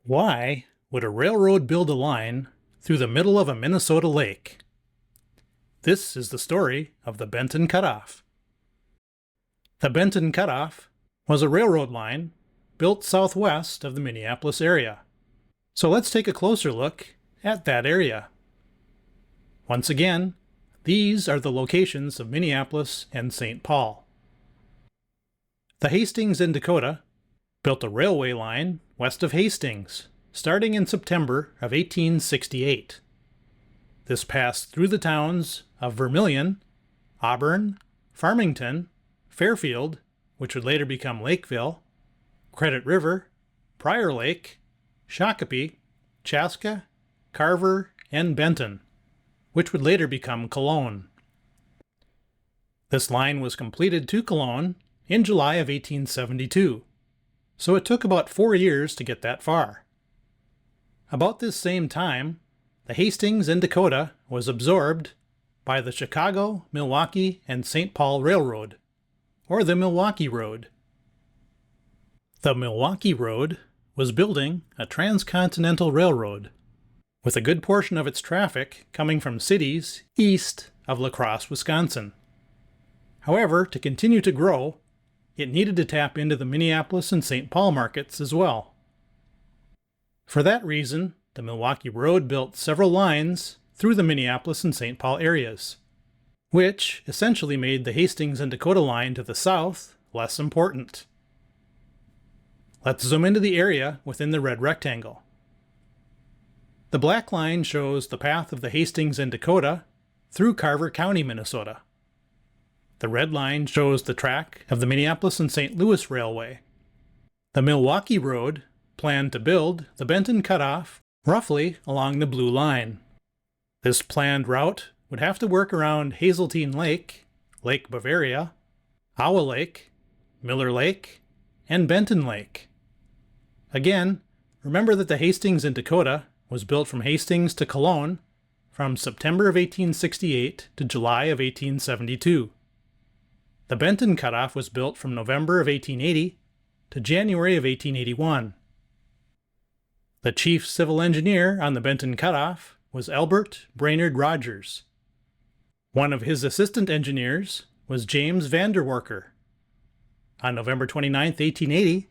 Why would a railroad build a line through the middle of a Minnesota lake? This is the story of the Benton Cutoff. The Benton Cutoff was a railroad line built southwest of the Minneapolis area. So let's take a closer look at that area. Once again, these are the locations of Minneapolis and St. Paul. The Hastings and Dakota built a railway line west of Hastings, starting in September of 1868. This passed through the towns of Vermilion, Auburn, Farmington, Fairfield, which would later become Lakeville, Credit River, Prior Lake, Shakopee, Chaska, Carver, and Benton, which would later become Cologne. This line was completed to Cologne in July of 1872, so it took about 4 years to get that far. About this same time, the Hastings and Dakota was absorbed by the Chicago, Milwaukee, and St. Paul Railroad, or the Milwaukee Road. The Milwaukee Road was building a transcontinental railroad, with a good portion of its traffic coming from cities east of La Crosse, Wisconsin. However, to continue to grow, it needed to tap into the Minneapolis and St. Paul markets as well. For that reason, the Milwaukee Road built several lines through the Minneapolis and St. Paul areas, which essentially made the Hastings and Dakota line to the south less important. Let's zoom into the area within the red rectangle. The black line shows the path of the Hastings and Dakota through Carver County, Minnesota. The red line shows the track of the Minneapolis and St. Louis Railway. The Milwaukee Road planned to build the Benton Cutoff roughly along the blue line. This planned route would have to work around Hazeltine Lake, Lake Bavaria, Aue Lake, Miller Lake, and Benton Lake. Again, remember that the Hastings and Dakota was built from Hastings to Cologne from September of 1868 to July of 1872. The Benton Cutoff was built from November of 1880 to January of 1881. The chief civil engineer on the Benton Cutoff was Albert Brainerd Rogers. One of his assistant engineers was James Vanderwerker. On November 29, 1880,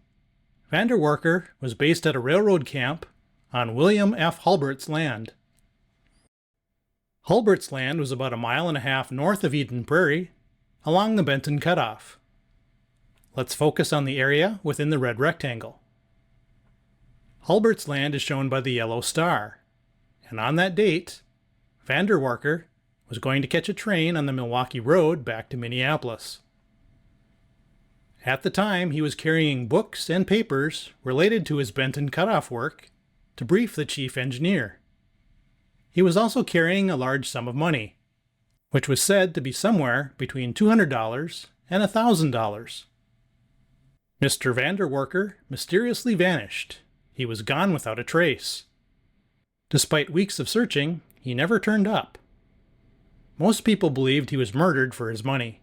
Vanderwerker was based at a railroad camp on William F. Hulbert's land. Hulbert's land was about 1.5 miles north of Eden Prairie, along the Benton Cutoff. Let's focus on the area within the red rectangle. Hulbert's land is shown by the yellow star, and on that date, Vanderwerker was going to catch a train on the Milwaukee Road back to Minneapolis. At the time, he was carrying books and papers related to his Benton Cutoff work to brief the chief engineer. He was also carrying a large sum of money, which was said to be somewhere between $200 and $1,000. Mr. Vanderwerker mysteriously vanished. He was gone without a trace. Despite weeks of searching, he never turned up. Most people believed he was murdered for his money.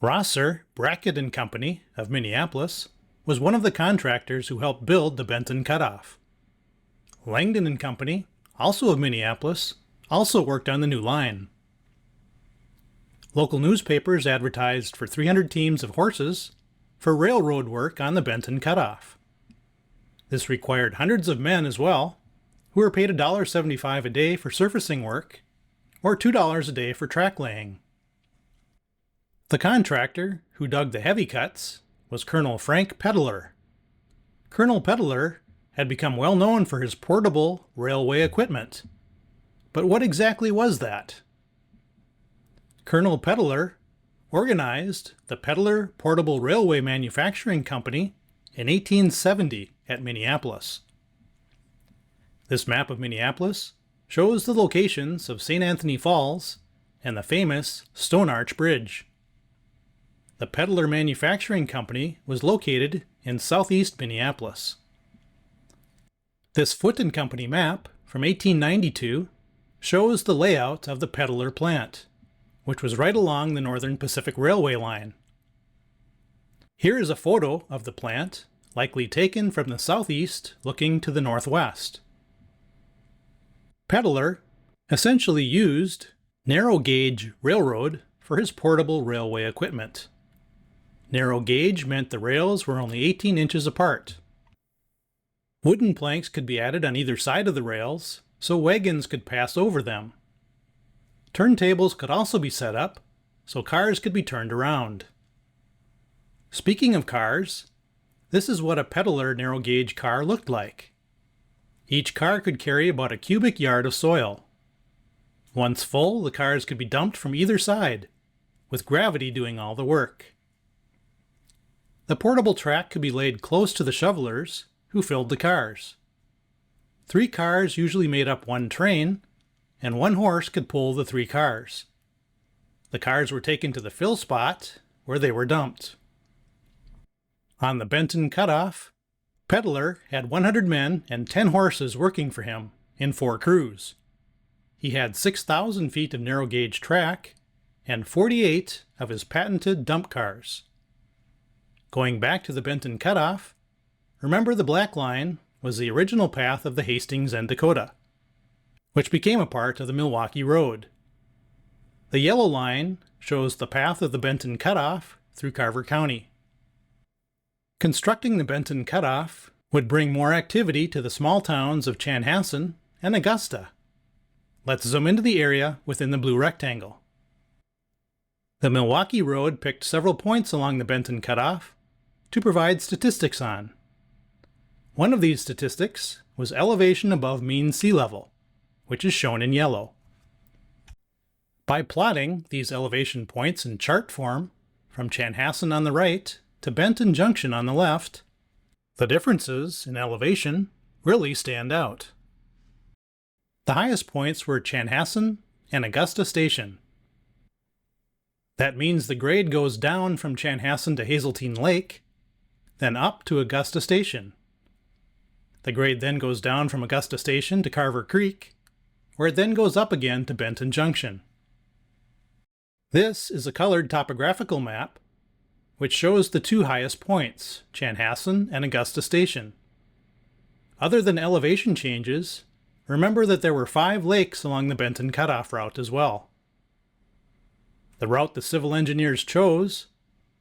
Rosser, Brackett and Company of Minneapolis was one of the contractors who helped build the Benton Cutoff. Langdon and Company, also of Minneapolis, also worked on the new line. Local newspapers advertised for 300 teams of horses for railroad work on the Benton Cutoff. This required hundreds of men as well, who were paid $1.75 a day for surfacing work, or $2 a day for track laying. The contractor who dug the heavy cuts was Colonel Frank Peddler. Colonel Peddler had become well known for his portable railway equipment. But what exactly was that? Colonel Peddler organized the Peddler Portable Railway Manufacturing Company in 1870 at Minneapolis. This map of Minneapolis shows the locations of St. Anthony Falls and the famous Stone Arch Bridge. The Peddler Manufacturing Company was located in southeast Minneapolis. This Foot & Company map from 1892 shows the layout of the Peddler plant, which was right along the Northern Pacific Railway line. Here is a photo of the plant likely taken from the southeast looking to the northwest. Peddler essentially used narrow gauge railroad for his portable railway equipment. Narrow gauge meant the rails were only 18 inches apart. Wooden planks could be added on either side of the rails so wagons could pass over them. Turntables could also be set up so cars could be turned around. Speaking of cars, this is what a peddler narrow gauge car looked like. Each car could carry about a cubic yard of soil. Once full, the cars could be dumped from either side, with gravity doing all the work. The portable track could be laid close to the shovelers, who filled the cars. 3 cars usually made up one train, and 1 horse could pull the 3 cars. The cars were taken to the fill spot, where they were dumped. On the Benton Cutoff, Peddler had 100 men and 10 horses working for him in 4 crews. He had 6,000 feet of narrow gauge track and 48 of his patented dump cars. Going back to the Benton Cutoff, remember the black line was the original path of the Hastings and Dakota, which became a part of the Milwaukee Road. The yellow line shows the path of the Benton Cutoff through Carver County. Constructing the Benton Cutoff would bring more activity to the small towns of Chanhassen and Augusta. Let's zoom into the area within the blue rectangle. The Milwaukee Road picked several points along the Benton Cutoff to provide statistics on. One of these statistics was elevation above mean sea level, which is shown in yellow. By plotting these elevation points in chart form, from Chanhassen on the right to Benton Junction on the left, the differences in elevation really stand out. The highest points were Chanhassen and Augusta Station. That means the grade goes down from Chanhassen to Hazeltine Lake, then up to Augusta Station. The grade then goes down from Augusta Station to Carver Creek, where it then goes up again to Benton Junction. This is a colored topographical map which shows the 2 highest points, Chanhassen and Augusta Station. Other than elevation changes, remember that there were 5 lakes along the Benton Cutoff route as well. The route the civil engineers chose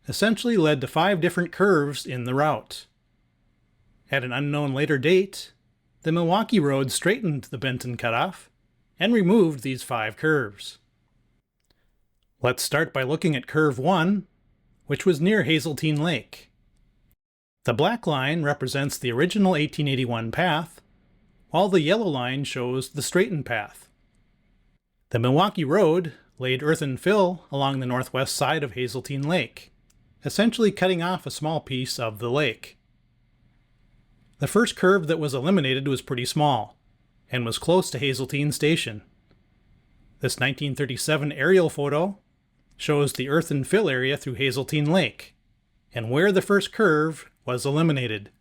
essentially led to 5 different curves in the route. At an unknown later date, the Milwaukee Road straightened the Benton Cutoff and removed these 5 curves. Let's start by looking at Curve 1, which was near Hazeltine Lake. The black line represents the original 1881 path, while the yellow line shows the straightened path. The Milwaukee Road laid earthen fill along the northwest side of Hazeltine Lake, essentially cutting off a small piece of the lake. The first curve that was eliminated was pretty small, and was close to Hazeltine Station. This 1937 aerial photo shows the earthen fill area through Hazeltine Lake, and where the first curve was eliminated.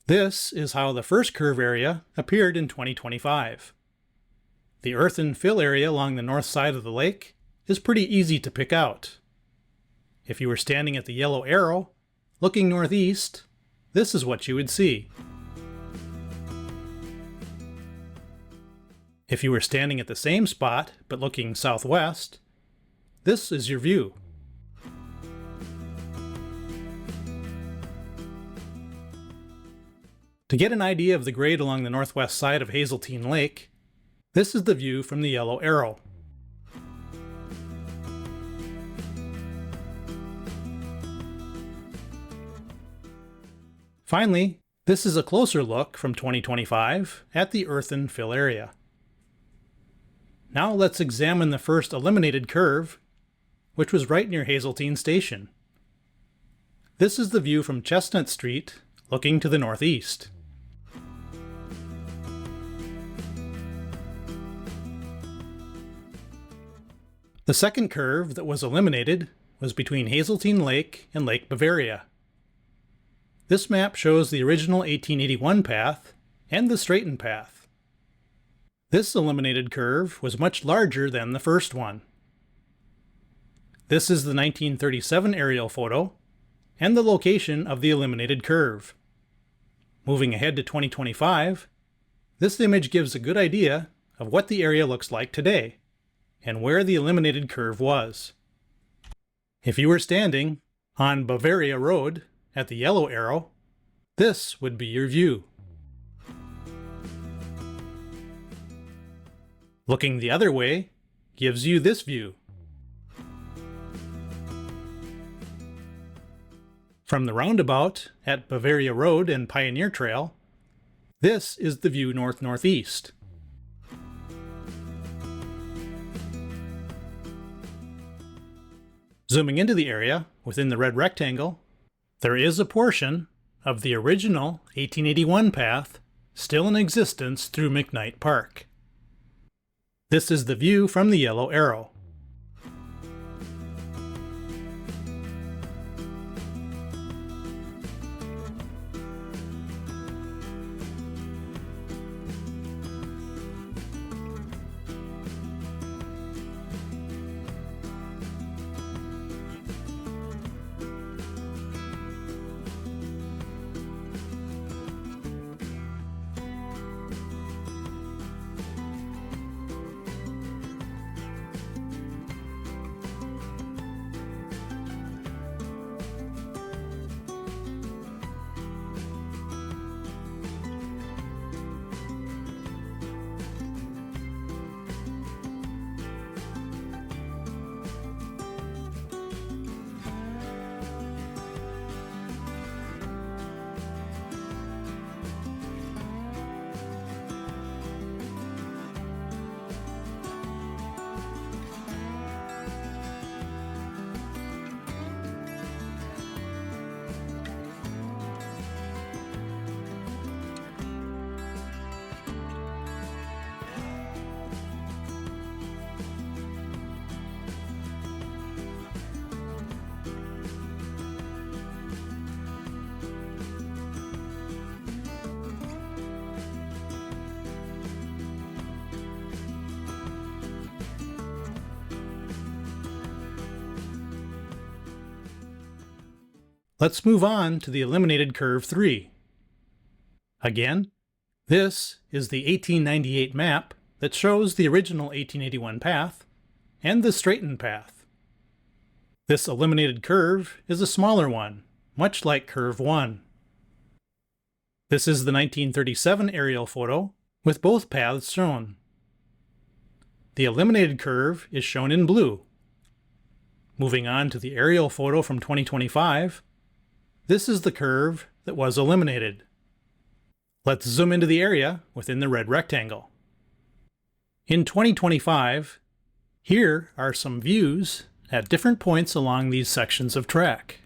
This is how the first curve area appeared in 2025. The earthen fill area along the north side of the lake is pretty easy to pick out. If you were standing at the yellow arrow, looking northeast, this is what you would see. If you were standing at the same spot, but looking southwest, this is your view. To get an idea of the grade along the northwest side of Hazeltine Lake, this is the view from the yellow arrow. Finally, this is a closer look from 2025 at the earthen fill area. Now let's examine the first eliminated curve, which was right near Hazeltine Station. This is the view from Chestnut Street, looking to the northeast. The second curve that was eliminated was between Hazeltine Lake and Lake Bavaria. This map shows the original 1881 path and the straightened path. This eliminated curve was much larger than the first one. This is the 1937 aerial photo, and the location of the eliminated curve. Moving ahead to 2025, this image gives a good idea of what the area looks like today and where the eliminated curve was. If you were standing on Bavaria Road at the yellow arrow, this would be your view. Looking the other way gives you this view. From the roundabout at Bavaria Road and Pioneer Trail, this is the view north-northeast. Zooming into the area within the red rectangle, there is a portion of the original 1881 path still in existence through McKnight Park. This is the view from the yellow arrow. Let's move on to the eliminated curve 3. Again, this is the 1898 map that shows the original 1881 path and the straightened path. This eliminated curve is a smaller one, much like curve 1. This is the 1937 aerial photo with both paths shown. The eliminated curve is shown in blue. Moving on to the aerial photo from 2025, this is the curve that was eliminated. Let's zoom into the area within the red rectangle. In 2025, here are some views at different points along these sections of track.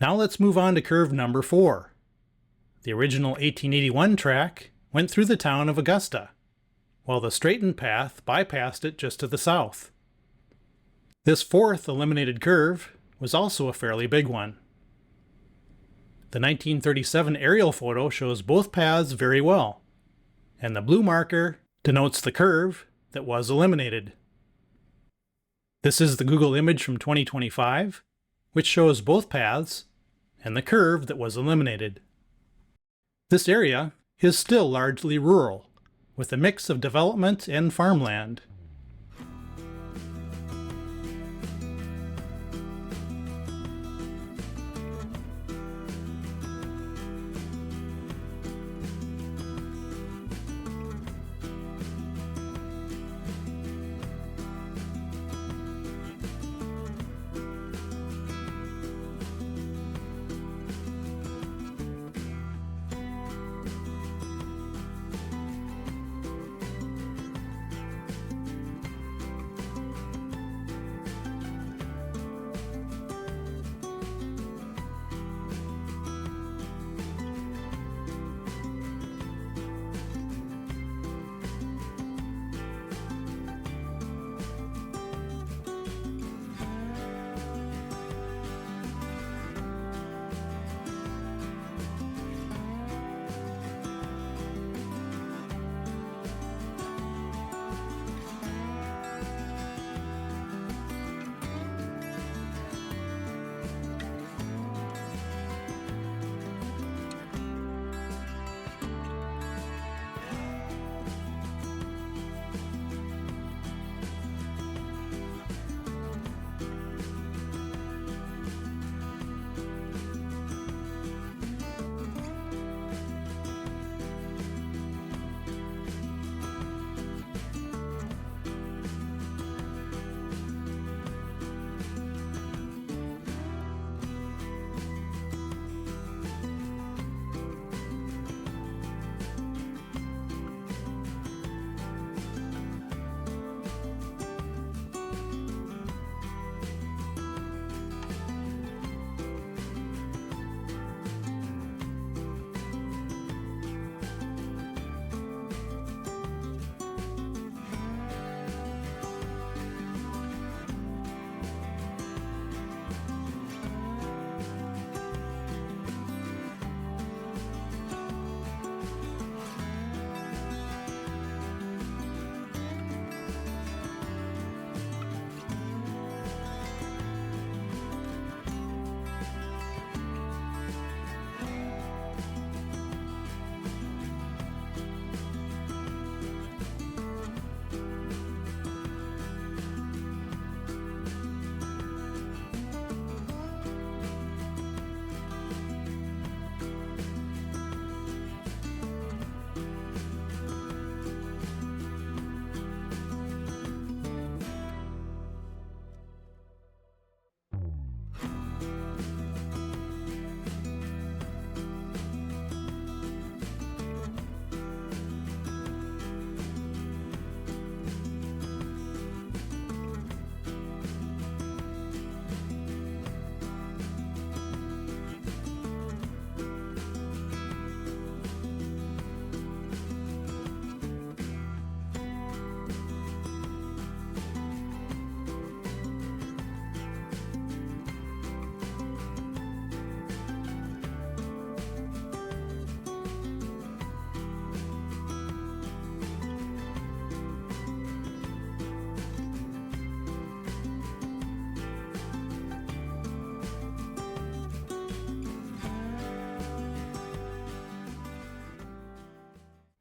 Now let's move on to curve number 4. The original 1881 track went through the town of Augusta, while the straightened path bypassed it just to the south. This fourth eliminated curve was also a fairly big one. The 1937 aerial photo shows both paths very well, and the blue marker denotes the curve that was eliminated. This is the Google image from 2025, which shows both paths and the curve that was eliminated. This area is still largely rural, with a mix of development and farmland.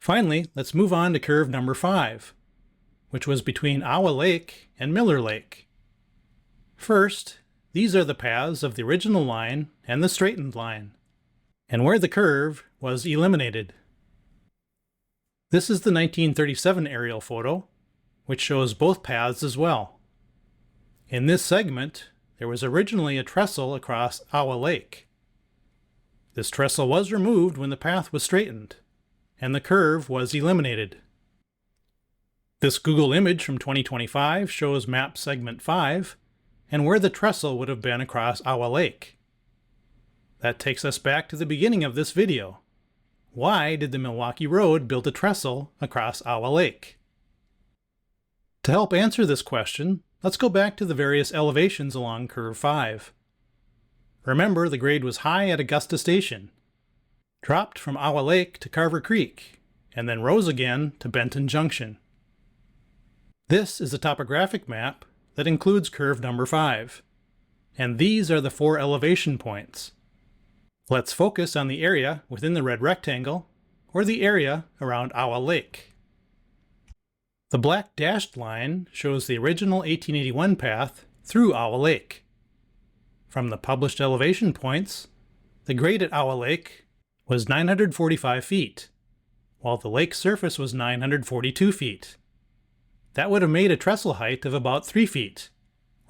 Finally, let's move on to curve number 5, which was between Aue Lake and Miller Lake. First, these are the paths of the original line and the straightened line, and where the curve was eliminated. This is the 1937 aerial photo, which shows both paths as well. In this segment, there was originally a trestle across Aue Lake. This trestle was removed when the path was straightened, and the curve was eliminated. This Google image from 2025 shows map segment 5 and where the trestle would have been across Aue Lake. That takes us back to the beginning of this video. Why did the Milwaukee Road build a trestle across Aue Lake? To help answer this question, let's go back to the various elevations along Curve 5. Remember, the grade was high at Augusta Station, dropped from Aue Lake to Carver Creek, and then rose again to Benton Junction. This is a topographic map that includes curve number 5, and these are the 4 elevation points. Let's focus on the area within the red rectangle, or the area around Aue Lake. The black dashed line shows the original 1881 path through Aue Lake. From the published elevation points, the grade at Aue Lake was 945 feet, while the lake surface was 942 feet. That would have made a trestle height of about 3 feet,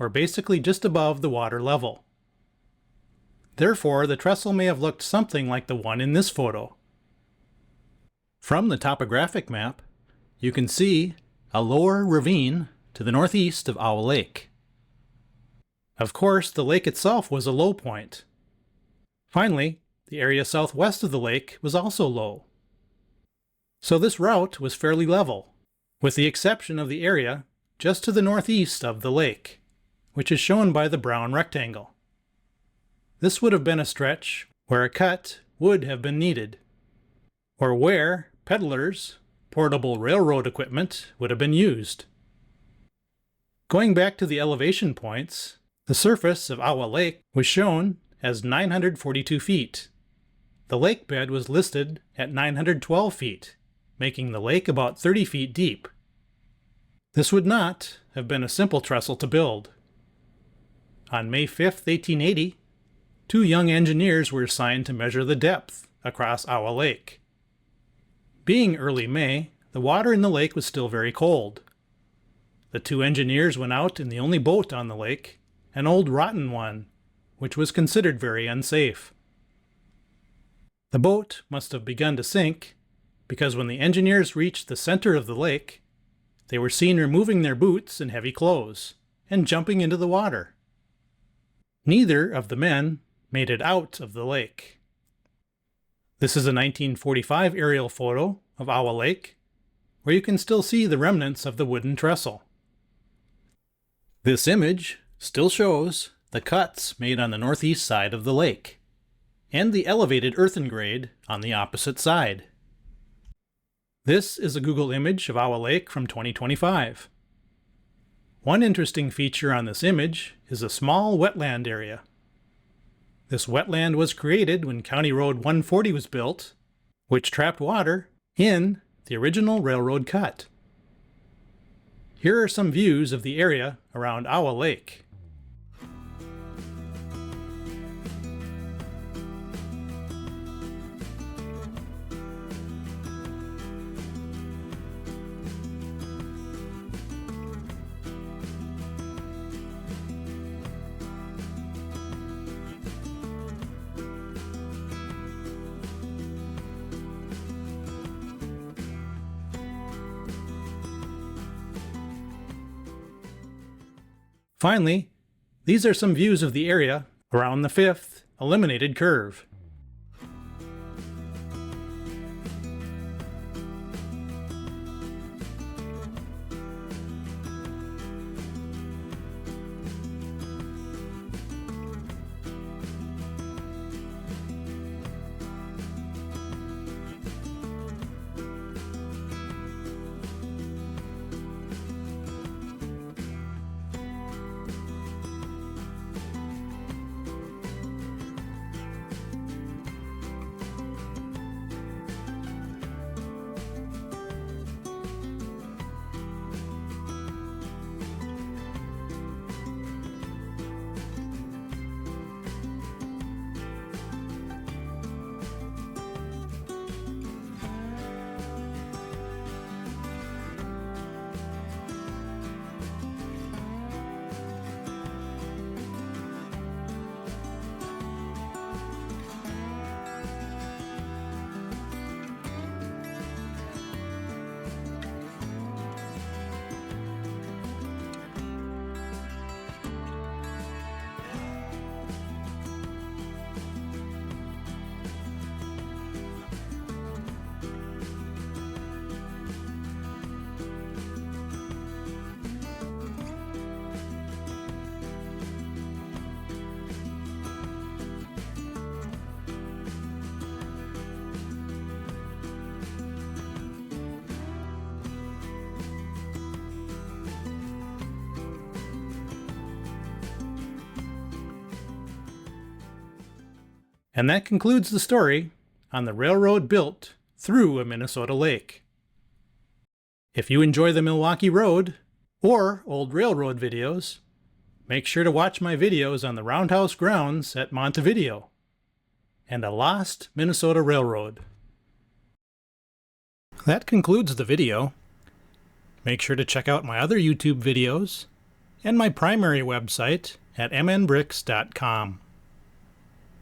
or basically just above the water level. Therefore, the trestle may have looked something like the one in this photo. From the topographic map, you can see a lower ravine to the northeast of Aue Lake. Of course, the lake itself was a low point. Finally, the area southwest of the lake was also low. So this route was fairly level, with the exception of the area just to the northeast of the lake, which is shown by the brown rectangle. This would have been a stretch where a cut would have been needed, or where peddlers' portable railroad equipment would have been used. Going back to the elevation points, the surface of Aue Lake was shown as 942 feet. The lake bed was listed at 912 feet, making the lake about 30 feet deep. This would not have been a simple trestle to build. On May 5, 1880, 2 young engineers were assigned to measure the depth across Aue Lake. Being early May, the water in the lake was still very cold. The 2 engineers went out in the only boat on the lake, an old rotten one, which was considered very unsafe. The boat must have begun to sink, because when the engineers reached the center of the lake, they were seen removing their boots and heavy clothes, and jumping into the water. Neither of the men made it out of the lake. This is a 1945 aerial photo of Aue Lake, where you can still see the remnants of the wooden trestle. This image still shows the cuts made on the northeast side of the lake, and the elevated earthen grade on the opposite side. This is a Google image of Aue Lake from 2025. One interesting feature on this image is a small wetland area. This wetland was created when County Road 140 was built, which trapped water in the original railroad cut. Here are some views of the area around Aue Lake. Finally, these are some views of the area around the 5th eliminated curve. And that concludes the story on the railroad built through a Minnesota lake. If you enjoy the Milwaukee Road or old railroad videos, make sure to watch my videos on the Roundhouse grounds at Montevideo and a lost Minnesota railroad. That concludes the video. Make sure to check out my other YouTube videos and my primary website at mnbricks.com.